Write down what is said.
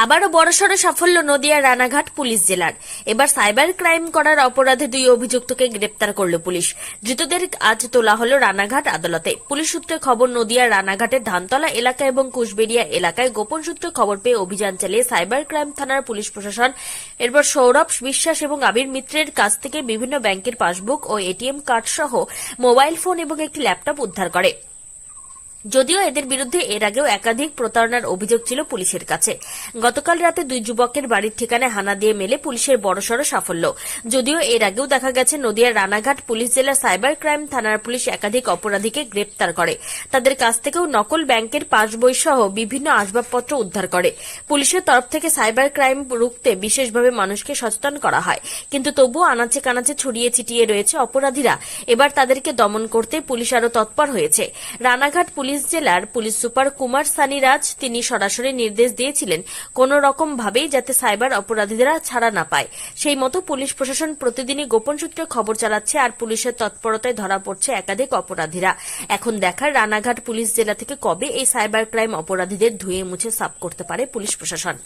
আবারও বড়সড় সাফল্য নদিয়া রানাঘাট পুলিশ জেলার। এবার সাইবার ক্রাইম করার অপরাধে 2 অভিযুক্তকে গ্রেপ্তার করল পুলিশ। ধৃতদের আজ তোলা হলো রানাঘাট আদালতে। পুলিশ সূত্রে খবর, নদিয়া রানাঘাটের ধানতলা এলাকা এবং কুশবেড়িয়া এলাকায় গোপন সূত্রে খবর পেয়ে অভিযান চালিয়ে সাইবার ক্রাইম থানার পুলিশ প্রশাসন এরপর সৌরভ বিশ্বাস এবং আবির মিত্রের কাছ থেকে বিভিন্ন ব্যাংকের পাসবুক ও এটিএম কার্ড সহ মোবাইল ফোন এবং একটি ল্যাপটপ উদ্ধার করে। যদিও এদের বিরুদ্ধে এর আগেও একাধিক প্রতারণার অভিযোগ ছিল পুলিশের কাছে। গতকাল রাতে 2 যুবকের বাড়ির ঠিকানায় হানা দিয়ে মেলে পুলিশের বড়সড় সাফল্য। যদিও এর আগেও দেখা গেছে নদিয়ার রানাঘাট পুলিশ জেলার সাইবার ক্রাইম থানার পুলিশ একাধিক অপরাধীকে গ্রেপ্তার করে। তাদের কাছ থেকেও নকল ব্যাংকের পাসবই সহ বিভিন্ন আসবাবপত্র উদ্ধার করে। পুলিশের তরফ থেকে সাইবার ক্রাইম রুখতে বিশেষভাবে মানুষকে সচেতন করা হয়, কিন্তু তবুও আনাচে কানাচে ছড়িয়ে ছিটিয়ে রয়েছে অপরাধীরা। এবার তাদেরকে দমন করতে পুলিশ আরও তৎপর হয়েছে। রানাঘাট পুলিশ জেলার পুলিশ সুপার কুমার সানি রাজ তিনি সরাসরি নির্দেশ দিয়েছিলেন কোন রকম ভাবেই যাতে সাইবার অপরাধীরা ছাড়া না পায়। সেই মতো পুলিশ প্রশাসন প্রতিদিনই গোপন সূত্রে খবর চালাচ্ছে, আর পুলিশের তৎপরতায় ধরা পড়ছে একাধিক অপরাধীরা। এখন দেখার রানাঘাট পুলিশ জেলা থেকে কবে এই সাইবার ক্রাইম অপরাধীদের ধুয়ে মুছে সাফ করতে পারে পুলিশ প্রশাসন।